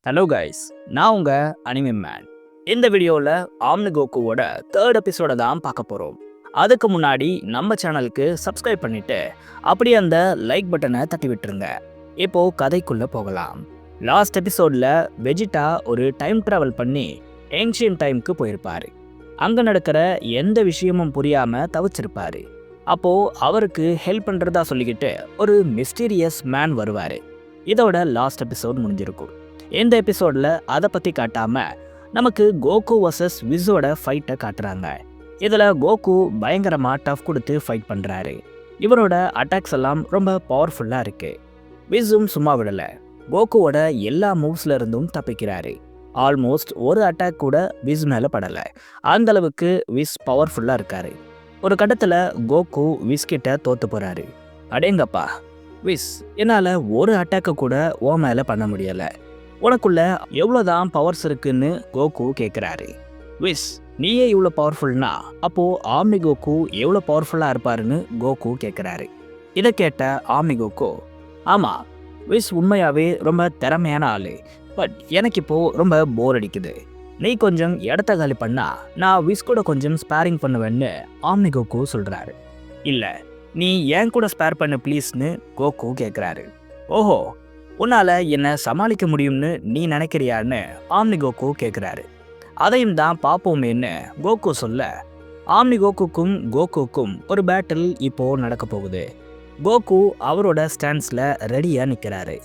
Hello guys, நான் உங்க anime man. இந்த வீடியோவில் ஆம்னி கோகுவோட தேர்ட் எபிசோட தான் பார்க்க போகிறோம். அதுக்கு முன்னாடி நம்ம சேனலுக்கு சப்ஸ்கிரைப் பண்ணிட்டு அப்படியே அந்த லைக் பட்டனை தட்டி விட்டுருங்க. இப்போ கதைக்குள்ள போகலாம். லாஸ்ட் எபிசோடில் வெஜிடா ஒரு டைம் ட்ராவல் பண்ணி ஏன்ஷியன் டைமுக்கு போயிருப்பாரு. அங்கே நடக்கிற எந்த விஷயமும் புரியாமல் தவிச்சிருப்பாரு. அப்போது அவருக்கு ஹெல்ப் பண்ணுறதா சொல்லிக்கிட்டு ஒரு மிஸ்டீரியஸ் மேன் வருவார். இதோட லாஸ்ட் எபிசோட் முடிஞ்சிருக்கும். இந்த எபிசோடில் அதை பற்றி காட்டாமல் நமக்கு கோகு வர்சஸ் விஸோட ஃபைட்டை காட்டுறாங்க. இதில் கோகு பயங்கரமாக டஃப் கொடுத்து ஃபைட் பண்ணுறாரு. இவரோட அட்டாக்ஸ் எல்லாம் ரொம்ப பவர்ஃபுல்லாக இருக்குது. விஸும் சும்மா விடலை. கோகுவோட எல்லா மூவ்ஸ்ல இருந்தும் தப்பிக்கிறாரு. ஆல்மோஸ்ட் ஒரு அட்டாக் கூட விஸ் மேலே படலை. அந்தளவுக்கு விஸ் பவர்ஃபுல்லாக இருக்காரு. ஒரு கட்டத்தில் கோகு விஸ் கிட்ட தோற்று போகிறாரு. அடேங்கப்பா விஸ், என்னால் ஒரு அட்டாக்கை கூட ஓ மேலே பண்ண முடியலை. உனக்குள்ள எவ்வளோதான் பவர்ஸ் இருக்குன்னு கோகு கேட்குறாரு. விஸ், நீயே இவ்வளோ பவர்ஃபுல்னா அப்போது ஆம்னி கோகு எவ்வளோ பவர்ஃபுல்லாக இருப்பாருன்னு கோகு கேட்குறாரு. இதை கேட்ட ஆம்னி கோகு, ஆமாம் விஸ் உண்மையாகவே ரொம்ப திறமையான ஆள். பட் எனக்கு இப்போது ரொம்ப போர் அடிக்குது. நீ கொஞ்சம் இடத்த காலி பண்ணா நான் விஸ் கூட கொஞ்சம் ஸ்பேரிங் பண்ணுவேன்னு ஆம்னி கோகு சொல்கிறாரு. இல்லை, நீ ஏன் கூட ஸ்பேர் பண்ணு ப்ளீஸ்னு கோகு கேட்குறாரு. ஓஹோ, உன்னால் என்னை சமாளிக்க முடியும்னு நீ நினைக்கிறியான்னு ஆம்னி கோகு கேட்குறாரு. அதையும் தான் பார்ப்போமேன்னு கோகு சொல்ல, ஆம்னி கோகுக்கும் கோகுக்கும் ஒரு பேட்டில் இப்போது நடக்க போகுது. கோகு அவரோட ஸ்டாண்ட்ஸில் ரெடியாக நிற்கிறாரு.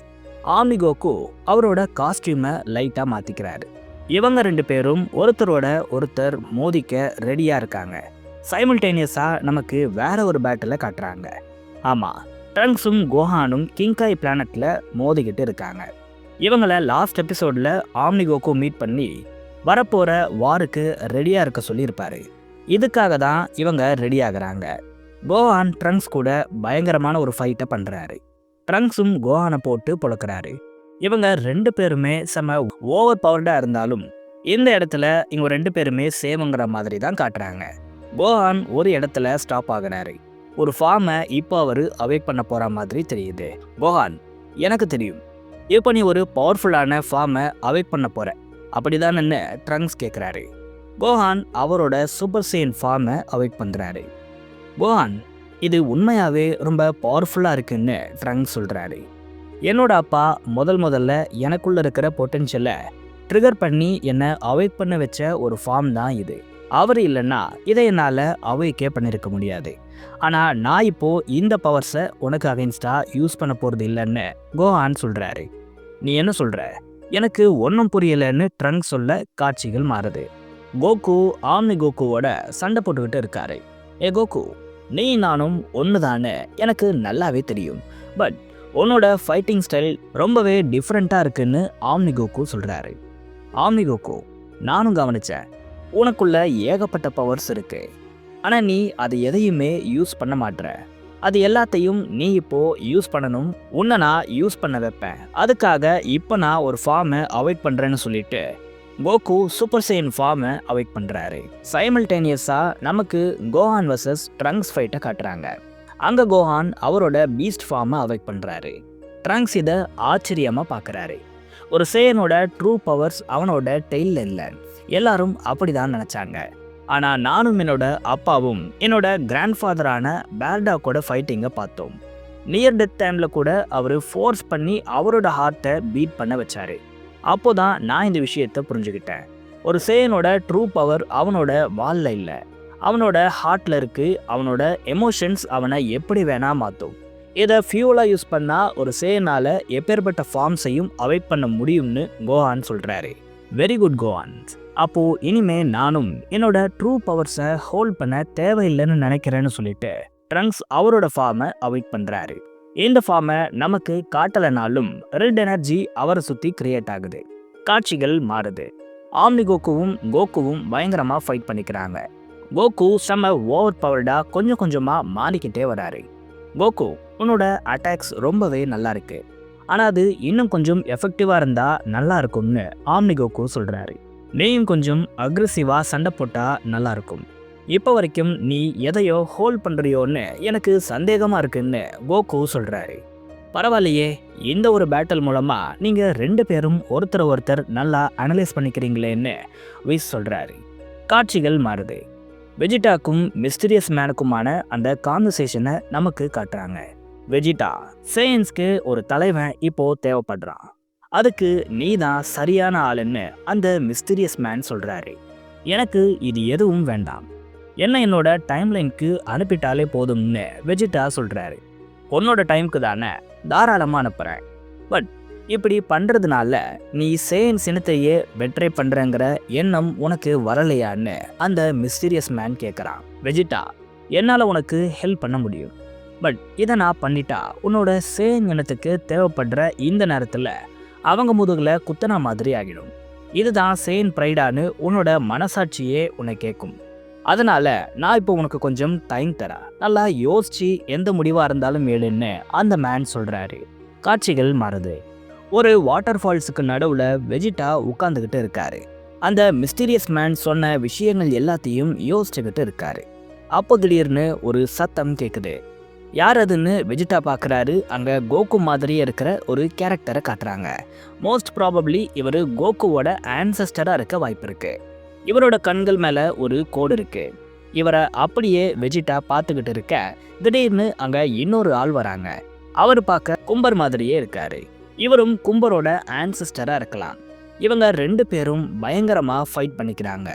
ஆம்னி கோகு அவரோட காஸ்டியூமை லைட்டாக மாற்றிக்கிறாரு. இவங்க ரெண்டு பேரும் ஒருத்தரோட ஒருத்தர் மோதிக்க ரெடியாக இருக்காங்க. சைமல்டேனியஸாக நமக்கு வேற ஒரு பேட்டில் காட்டுறாங்க. ஆமாம், ட்ரங்க்ஸும் கோஹானும் கிங்காய் பிளானட்டில் மோதிக்கிட்டு இருக்காங்க. இவங்களை லாஸ்ட் எபிசோடில் ஆம்னி கோகு மீட் பண்ணி வரப்போகிற வாருக்கு ரெடியாக இருக்க சொல்லியிருப்பாரு. இதுக்காக தான் இவங்க ரெடி ஆகுறாங்க. கோஹான் ட்ரங்க்ஸ் கூட பயங்கரமான ஒரு ஃபைட்டை பண்ணுறாரு. ட்ரங்க்ஸும் கோஹானை போட்டு பொழக்கிறாரு. இவங்க ரெண்டு பேருமே செம ஓவர் பவர்டாக இருந்தாலும் இந்த இடத்துல இவங்க ரெண்டு பேருமே சேமுங்கிற மாதிரி தான் காட்டுறாங்க. கோஹான் ஒரு இடத்துல ஸ்டாப் ஆகுறாரு. ஒரு ஃபார்மை இப்போ அவர் அவேக் பண்ண போகிற மாதிரி தெரியுது. கோஹான், எனக்கு தெரியும் இப்போ நீ ஒரு பவர்ஃபுல்லான ஃபார்மை அவேக் பண்ண போகிற, அப்படி தானேன்னு ட்ரங்க்ஸ் கேட்குறாரு. கோஹான் அவரோட சூப்பர் செயின் ஃபார்மை அவேக் பண்ணுறாரு. கோஹான், இது உண்மையாகவே ரொம்ப பவர்ஃபுல்லாக இருக்குன்னு ட்ரங்க்ஸ் சொல்கிறாரு. என்னோட அப்பா முதல்ல எனக்குள்ளே இருக்கிற பொட்டென்ஷியலை ட்ரிகர் பண்ணி என்னை அவேக் பண்ண வச்ச ஒரு ஃபார்ம் தான் இது. அவர் இல்லைன்னா இதை என்னால் அவேக்கே பண்ணியிருக்க முடியாது. ஆனால் நான் இப்போது இந்த பவர்ஸை உனக்கு அகைன்ஸ்டாக யூஸ் பண்ண போகிறது இல்லைன்னு கோஹான் சொல்கிறாரு. நீ என்ன சொல்கிற? எனக்கு ஒன்றும் புரியலைன்னு ட்ரங்க் சொல்ல காட்சிகள் மாறுது. கோகு ஆம்னி கோகுவோட சண்டை போட்டுக்கிட்டு இருக்காரு. ஏ கோகு, நீ நானும் ஒன்று தானே எனக்கு நல்லாவே தெரியும். பட் உன்னோட ஃபைட்டிங் ஸ்டைல் ரொம்பவே டிஃப்ரெண்ட்டாக இருக்குன்னு ஆம்னி கோகு சொல்கிறாரு. ஆம்னி கோகு, நானும் கவனித்தேன், உனக்குள்ள ஏகப்பட்ட பவர்ஸ் இருக்கு. ஆனால் நீ அது எதையுமே யூஸ் பண்ண மாட்ற. அது எல்லாத்தையும் நீ இப்போது யூஸ் பண்ணணும். உன்னை நான் யூஸ் பண்ண வைப்பேன். அதுக்காக இப்போ நான் ஒரு ஃபார்மை அவாய்ட் பண்ணுறேன்னு சொல்லிட்டு கோகு சூப்பர் செயின் ஃபார்மை அவாய்ட் பண்ணுறாரு. சைமல்டேனியஸாக நமக்கு கோஹான் வர்சஸ் ட்ரங்க்ஸ் ஃபைட்டை காட்டுறாங்க. அங்கே கோஹான் அவரோட பீஸ்ட் ஃபார்மை அவாய்ட் பண்ணுறாரு. ட்ரங்க்ஸ் இதை ஆச்சரியமாக பார்க்குறாரு. ஒரு சேயனோட ட்ரூ பவர்ஸ் அவனோட டெய்லில் இல்லை. எல்லாரும் அப்படி தான் நினச்சாங்க. ஆனால் நானும் என்னோட அப்பாவும் என்னோட கிராண்ட் ஃபாதரான பேர்டாக்கோட ஃபைட்டிங்கை பார்த்தோம். நியர் டெத் டைமில் கூட அவர் ஃபோர்ஸ் பண்ணி அவரோட ஹார்ட்டை பீட் பண்ண வச்சார். அப்போ தான் நான் இந்த விஷயத்தை புரிஞ்சுக்கிட்டேன். ஒரு சேயனோட ட்ரூ பவர் அவனோட வாலில் இல்லை, அவனோட ஹார்ட்டில் இருக்குது. அவனோட எமோஷன்ஸ் அவனை எப்படி வேணால் மாற்றும். இதை ஃபியூலாக யூஸ் பண்ணால் ஒரு சேயனால் எப்பேற்பட்ட ஃபார்ம்ஸையும் அவாய்ட் பண்ண முடியும்னு கோஹான் சொல்கிறாரு. Very good கோஹான். அப்போது இனிமே நானும் என்னோட ட்ரூ பவர்ஸை ஹோல்ட் பண்ண தேவையில்லைன்னு நினைக்கிறேன்னு சொல்லிட்டு ட்ரங்க்ஸ் அவரோட ஃபார்மை அவாய்ட் பண்ணுறாரு. இந்த ஃபார்மை நமக்கு காட்டலைனாலும் ரெட் எனர்ஜி அவரை சுற்றி கிரியேட் ஆகுது. காட்சிகள் மாறுது. ஆம்னி கோகுவும் பயங்கரமாக ஃபைட் பண்ணிக்கிறாங்க. கோகு செம்ம ஓவர் பவர்டாக கொஞ்சம் கொஞ்சமாக மாறிக்கிட்டே வராரு. கோகு, உன்னோட அட்டாக்ஸ் ரொம்பவே நல்லா இருக்கு. ஆனால் அது இன்னும் கொஞ்சம் எஃபெக்டிவாக இருந்தால் நல்லா இருக்கும்னு ஆம்னி கோகு சொல்கிறாரு. நீயும் கொஞ்சம் அக்ரெசிவாக சண்டை போட்டால் நல்லாயிருக்கும். இப்போ வரைக்கும் நீ எதையோ ஹோல்ட் பண்ணுறியோன்னு எனக்கு சந்தேகமாக இருக்குன்னு கோகு சொல்கிறாரு. பரவாயில்லையே, இந்த ஒரு பேட்டில் மூலமா நீங்க 2 பேரும் ஒருத்தர் நல்லா அனலைஸ் பண்ணிக்கிறீங்களேன்னு விஸ் சொல்றாரு. காட்சிகள் மாறுது. வெஜிடாக்கும் மிஸ்டீரியஸ் மேனுக்குமான அந்த கான்வர்சேஷனை நமக்கு காட்டுறாங்க. வெஜிடா, சேயன்ஸ்க்கு ஒரு தலைவன் இப்போ தேவைப்படுறான். அதுக்கு நீ தான் சரியான ஆளுன்னு அந்த மிஸ்டீரியஸ் மேன் சொல்றாரு. எனக்கு இது எதுவும் வேண்டாம், என்னோட டைம்லைனுக்கு அனுப்பிட்டாலே போதும்னு வெஜிடா சொல்றாரு. உன்னோட டைமுக்கு தானே, தாராளமாக அனுப்புகிறேன். பட் இப்படி பண்ணுறதுனால நீ சேயன்ஸ் இனத்தையே பெட்ரே பண்ணுறங்கிற எண்ணம் உனக்கு வரலையான்னு அந்த மிஸ்டீரியஸ் மேன் கேட்குறான். வெஜிடா, என்னால் உனக்கு ஹெல்ப் பண்ண முடியும். பட் இதை நான் பண்ணிட்டா உன்னோட சேயன் இனத்துக்கு தேவைப்படுற இந்த நேரத்தில் அவங்க முதுகில் குத்தனா மாதிரி ஆகிடும். இதுதான் சேயன் ப்ரைடான்னு உன்னோட மனசாட்சியே உன்னை கேட்கும். அதனால நான் இப்போ உனக்கு கொஞ்சம் டைம் தரேன், நல்லா யோசிச்சு எந்த முடிவாக இருந்தாலும் ஏழுன்னு அந்த மேன் சொல்கிறாரு. காட்சிகள் மாறுது. ஒரு வாட்டர் ஃபால்ஸுக்கு நடுவில் வெஜிடா உட்காந்துக்கிட்டு இருக்காரு. அந்த மிஸ்டீரியஸ் மேன் சொன்ன விஷயங்கள் எல்லாத்தையும் யோசிச்சுக்கிட்டு இருக்காரு. அப்போ திடீர்னு ஒரு சத்தம் கேட்குது. யார் அதுன்னு வெஜிடா பார்க்குறாரு. அங்கே கோகு மாதிரியே இருக்கிற ஒரு கேரக்டரை காட்டுறாங்க. மோஸ்ட் ப்ராபப்ளி இவர் கோகுவோட ஆன்சஸ்டராக இருக்க வாய்ப்பு இருக்கு. இவரோட கண்கள் மேலே ஒரு கோடு இருக்கு. இவரை அப்படியே வெஜிடா பார்த்துக்கிட்டு இருக்க திடீர்னு அங்கே இன்னொரு ஆள் வராங்க. அவர் பார்க்க கும்பர் மாதிரியே இருக்காரு. இவரும் கும்பரோட ஆன்சஸ்டராக இருக்கலாம். இவங்க 2 பேரும் பயங்கரமாக ஃபைட் பண்ணிக்கிறாங்க.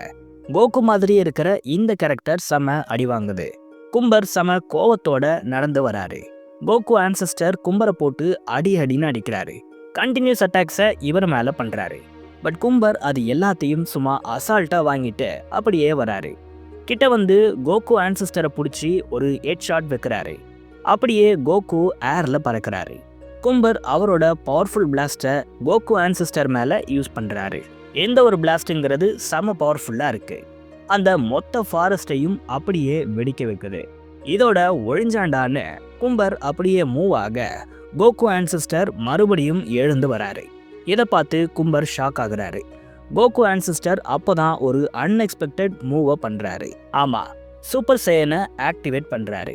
கோகு மாதிரியே இருக்கிற இந்த கேரக்டர் செம அடி வாங்குது. கும்பர் செம கோவத்தோட நடந்து வராரு. கோகு ஆன்சஸ்டர் கும்பரை போட்டு அடின்னு அடிக்கிறாரு. கண்டினியூஸ் அட்டாக்ஸை இவர் மேலே பண்ணுறாரு. பட் கும்பர் அது எல்லாத்தையும் சும்மா அசால்ட்டாக வாங்கிட்டு அப்படியே வராரு. கிட்ட வந்து கோகு ஆன்சஸ்டரை பிடிச்சி ஒரு ஹெட் ஷாட் வைக்கிறாரு. அப்படியே கோகு ஏரில் பறக்கிறாரு. கும்பர் அவரோட பவர்ஃபுல் பிளாஸ்டை கோகு ஆன்சஸ்டர் மேலே யூஸ் பண்ணுறாரு. எந்த ஒரு பிளாஸ்ட்டுங்கிறது செம பவர்ஃபுல்லாக இருக்குது. அந்த மொத்த ஃபாரஸ்ட்டையும் அப்படியே வெடிக்க வைக்குது. இதோட ஒழிஞ்சாண்டான்னு கும்பர் அப்படியே மூவ் ஆக கோகு ஆன்சஸ்டர் மறுபடியும் எழுந்து வராரு. இதை பார்த்து கும்பர் ஷாக் ஆகுறாரு. கோகு ஆன்சஸ்டர் அப்போதான் ஒரு அன்எக்ஸ்பெக்டட் மூவை பண்ணுறாரு. ஆமாம், சூப்பர் சேயனை ஆக்டிவேட் பண்ணுறாரு.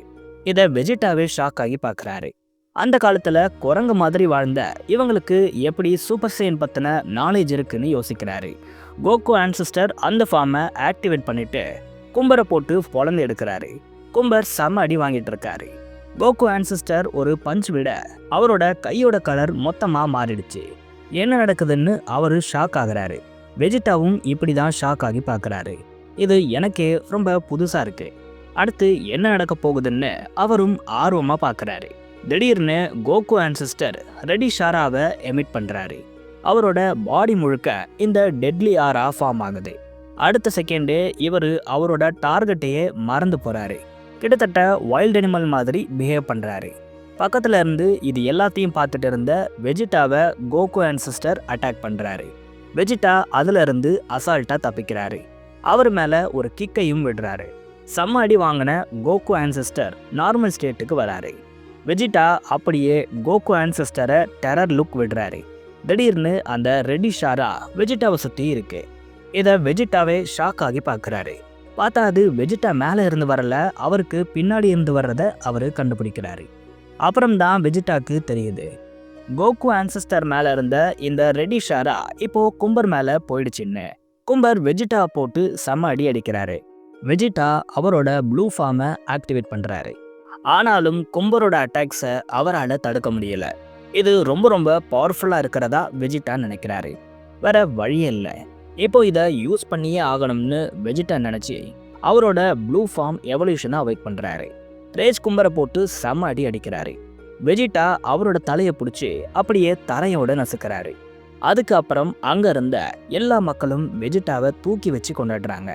இதை வெஜிடாவே ஷாக் ஆகி பார்க்குறாரு. அந்த காலத்தில் குரங்கு மாதிரி வாழ்ந்த இவங்களுக்கு எப்படி சூப்பர் சேயன் பற்றின நாலேஜ் இருக்குன்னு யோசிக்கிறாரு. கோகு ஆன்சஸ்டர் அந்த ஃபார்மை ஆக்டிவேட் பண்ணிட்டு கும்பரை போட்டு பொழந்து எடுக்கிறாரு. கும்பர் செம அடி வாங்கிட்டு இருக்காரு. கோகு ஆன்சஸ்டர் ஒரு பஞ்ச் விட அவரோட கையோட கலர் மொத்தமாக மாறிடுச்சு. என்ன நடக்குதுன்னு அவர் ஷாக் ஆகுறாரு. வெஜிடாவும் இப்படி தான் ஷாக் ஆகி பார்க்குறாரு. இது எனக்கே ரொம்ப புதுசாக இருக்கு. அடுத்து என்ன நடக்க போகுதுன்னு அவரும் ஆர்வமாக பார்க்குறாரு. திடீர்னு கோகு ஆன்சஸ்டர் ரெடி ஷாராவை எமிட் பண்ணுறாரு. அவரோட பாடி முழுக்க இந்த டெட்லி ஆரா ஃபார்ம் ஆகுது. அடுத்த செகண்டே இவர் அவரோட டார்கெட்டையே மறந்து போகிறாரு. கிட்டத்தட்ட வைல்ட் அனிமல் மாதிரி பிஹேவ் பண்ணுறாரு. பக்கத்தில் இருந்து இது எல்லாத்தையும் பார்த்துட்டு இருந்த வெஜிடாவை கோகு ஆன்சஸ்டர் அட்டாக் பண்ணுறாரு. வெஜிடா அதில் இருந்து அசால்ட்டாக தப்பிக்கிறாரு. அவர் மேலே ஒரு கிக்கையும் விடுறாரு. செம்ம அடி வாங்கின கோகு ஆன்சஸ்டர் நார்மல் ஸ்டேட்டுக்கு வராரு. வெஜிடா அப்படியே கோகு ஆன்சஸ்டரை டெரர் லுக் விடுறாரு. திடீர்னு அந்த ரெடி ஷாரா வெஜிடாவை சுற்றி இருக்கு. இதை வெஜிடாவே ஷாக் ஆகி பார்க்குறாரு. பார்த்தா அது வெஜிடா மேலே இருந்து வரல, அவருக்கு பின்னாடி இருந்து வர்றதை அவர் கண்டுபிடிக்கிறாரு. அப்புறம்தான் வெஜிடாக்கு தெரியுது, கோகு ஆன்சஸ்டர் மேலே இருந்த இந்த ரெடி ஷாரா இப்போ கும்பர் மேலே போயிடுச்சுன்னு. கும்பர் வெஜிடா போட்டு செம அடி அடிக்கிறாரு. வெஜிடா அவரோட ப்ளூ ஃபார்மை ஆக்டிவேட் பண்ணுறாரு. ஆனாலும் கும்பரோட அட்டாக்ஸை அவரால் தடுக்க முடியல. இது ரொம்ப பவர்ஃபுல்லாக இருக்கிறதா வெஜிடா நினைக்கிறாரு. வேற வழியே இல்லை, இப்போ இதை யூஸ் பண்ணியே ஆகணும்னு வெஜிடா நினச்சி அவரோட ப்ளூ ஃபார்ம் எவல்யூஷனை அவாய்ட் பண்ணுறாரு. ரேஜ் கும்பரை போட்டு செம அடி அடிக்கிறாரு. வெஜிடா அவரோட தலையை பிடிச்சி அப்படியே தரையோட நசுக்கிறாரு. அதுக்கப்புறம் அங்கே இருந்த எல்லா மக்களும் வெஜிடாவை தூக்கி வச்சு கொண்டாடுறாங்க.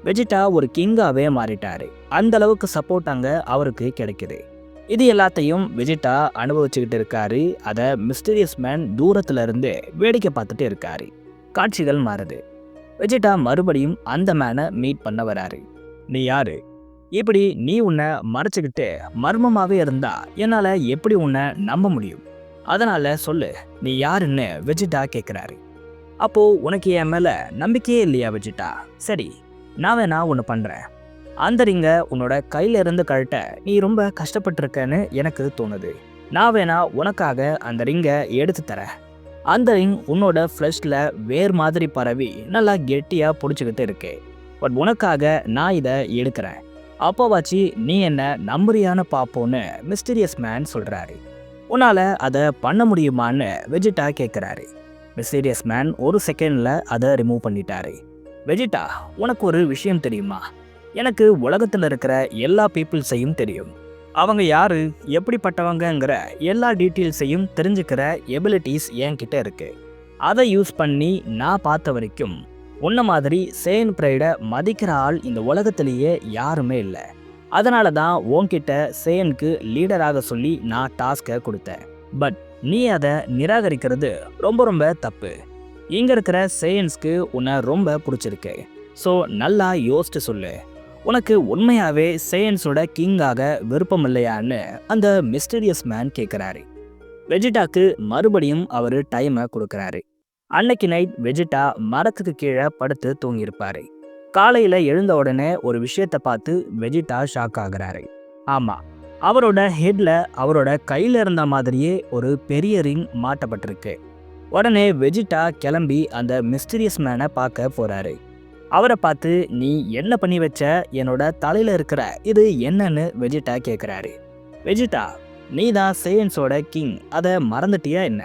வெஜிடா ஒரு கிங்காவே மாறிட்டாரு. அந்த அளவுக்கு சப்போர்ட் அங்கே அவருக்கு கிடைக்குது. இது எல்லாத்தையும் வெஜிடா அனுபவிச்சுக்கிட்டு இருக்காரு. அதை மிஸ்டீரியஸ் மேன் தூரத்துல இருந்து வேடிக்கை பார்த்துட்டு இருக்காரு. காட்சிகள் மாறுது. வெஜிடா மறுபடியும் அந்த மேனை மீட் பண்ண வராரு. நீ யாரு? இப்படி நீ உன்னை மறைச்சிக்கிட்டு மர்மமாகவே இருந்தா என்னால் எப்படி உன்னை நம்ப முடியும்? அதனால சொல்லு, நீ யாருன்னு வெஜிடா கேட்குறாரு. அப்போ உனக்கு என் மேலே நம்பிக்கையே இல்லையா வெஜிடா? சரி, நான் வேணா ஒன்று பண்ணுறேன். அந்த ரிங்கை உன்னோட கையில் இருந்து கழட்ட நீ ரொம்ப கஷ்டப்பட்டிருக்கன்னு எனக்கு தோணுது. நான் வேணா உனக்காக அந்த ரிங்கை எடுத்து தரேன். அந்த ரிங் உன்னோட ஃப்ளஷில் வேர் மாதிரி பரவி நல்லா கெட்டியாக பிடிச்சிக்கிட்டு இருக்கு. பட் உனக்காக நான் இதை எடுக்கிறேன். அப்போவாச்சு நீ என்ன நம்புறியான்னு பார்ப்போன்னு மிஸ்டீரியஸ் மேன் சொல்கிறாரு. உன்னால் அதை பண்ண முடியுமான்னு வெஜிடா கேட்குறாரு. மிஸ்டீரியஸ் மேன் ஒரு செகண்டில் அதை ரிமூவ் பண்ணிட்டாரு. வெஜிடா, உனக்கு ஒரு விஷயம் தெரியுமா? எனக்கு உலகத்தில் இருக்கிற எல்லா பீப்புள்ஸையும் தெரியும். அவங்க யாரு, எப்படிப்பட்டவங்கங்கிற எல்லா டீட்டெயில்ஸையும் தெரிஞ்சுக்கிற எபிலிட்டிஸ் என்கிட்ட இருக்கு. அதை யூஸ் பண்ணி நான் பார்த்த வரைக்கும் உன்ன மாதிரி சேன் ப்ரைடை மதிக்கிற ஆள் இந்த உலகத்திலேயே யாருமே இல்லை. அதனால தான் உன்கிட்ட சேனுக்கு லீடராக சொல்லி நான் டாஸ்கை கொடுத்தேன். பட் நீ அதை நிராகரிக்கிறது ரொம்ப ரொம்ப தப்பு. இங்கே இருக்கிற சேயன்ஸ்க்கு உன்னை ரொம்ப பிடிச்சிருக்கு. ஸோ நல்லா யோசிச்சு சொல்லு, உனக்கு உண்மையாகவே சேயன்ஸோட கிங்காக விருப்பம் இல்லையான்னு அந்த மிஸ்டீரியஸ் மேன் கேட்குறாரு. வெஜிடாக்கு மறுபடியும் அவர் டைமை கொடுக்குறாரு. அன்னைக்கு நைட் வெஜிடா மரத்துக்கு கீழே படுத்து தூங்கியிருப்பாரு. காலையில் எழுந்த உடனே ஒரு விஷயத்தை பார்த்து வெஜிடா ஷாக் ஆகுறாரு. ஆமாம், அவரோட ஹெட்டில் அவரோட கையில் இருந்த மாதிரியே ஒரு பெரிய ரிங் மாட்டப்பட்டிருக்கு. உடனே வெஜிடா கிளம்பி அந்த மிஸ்டீரியஸ் மேனை பார்க்க போகிறாரு. அவரை பார்த்து, நீ என்ன பண்ணி வச்ச, என்னோட தலையில் இருக்கிற இது என்னன்னு வெஜிடா கேட்குறாரு. வெஜிடா, நீ தான் சேயன்ஸோட கிங், அதை மறந்துட்டியா என்ன?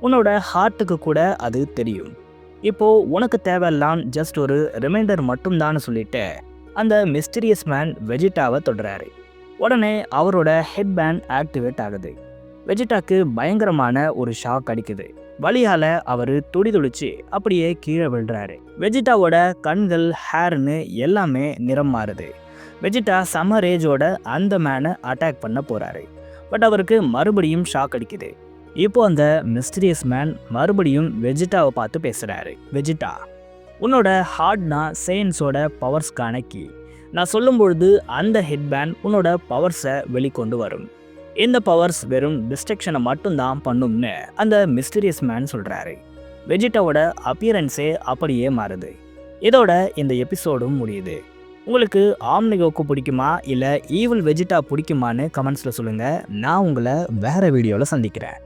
உன்னோட ஹார்ட்டுக்கு கூட அது தெரியும். இப்போது உனக்கு தேவையெல்லாம் ஜஸ்ட் ஒரு ரிமைண்டர் மட்டும்தான்னு சொல்லிட்டு அந்த மிஸ்டீரியஸ் மேன் வெஜிடாவை தொடுறாரு. உடனே அவரோட ஹெட் பேண்ட் ஆக்டிவேட் ஆகுது. வெஜிடாக்கு பயங்கரமான ஒரு ஷாக் அடிக்குது. வலியால் அவர் துடிதுடிச்சு அப்படியே கீழே விழுறாரு. வெஜிடாவோட கண்கள், ஹேர்னு எல்லாமே நிறம் மாறுது. வெஜிடா செம ரேஜோட அந்த மேனை அட்டாக் பண்ண போகிறாரு. பட் அவருக்கு மறுபடியும் ஷாக் அடிக்குது. இப்போ அந்த மிஸ்டீரியஸ் மேன் மறுபடியும் வெஜிடாவை பார்த்து பேசுகிறாரு. வெஜிடா, உன்னோட ஹார்ட்னா சேயன்ஸோட பவர்ஸ்க்கான கீ. நான் சொல்லும்பொழுது அந்த ஹெட் பேண்ட் உன்னோட பவர்ஸை வெளிக்கொண்டு வரும். இந்த பவர்ஸ் வெறும் டிஸ்ட்ரக்ஷனை மட்டும்தான் பண்ணும்னு அந்த மிஸ்டீரியஸ் மேன் சொல்கிறாரு. வெஜிடாவோட அப்பியரன்ஸே அப்படியே மாறுது. இதோட இந்த எபிசோடும் முடியுது. உங்களுக்கு ஆம்னி கோகு பிடிக்குமா இல்லை ஈவில் வெஜிடா பிடிக்குமான்னு கமெண்ட்ஸில் சொல்லுங்கள். நான் உங்களை வேறு வீடியோவில் சந்திக்கிறேன்.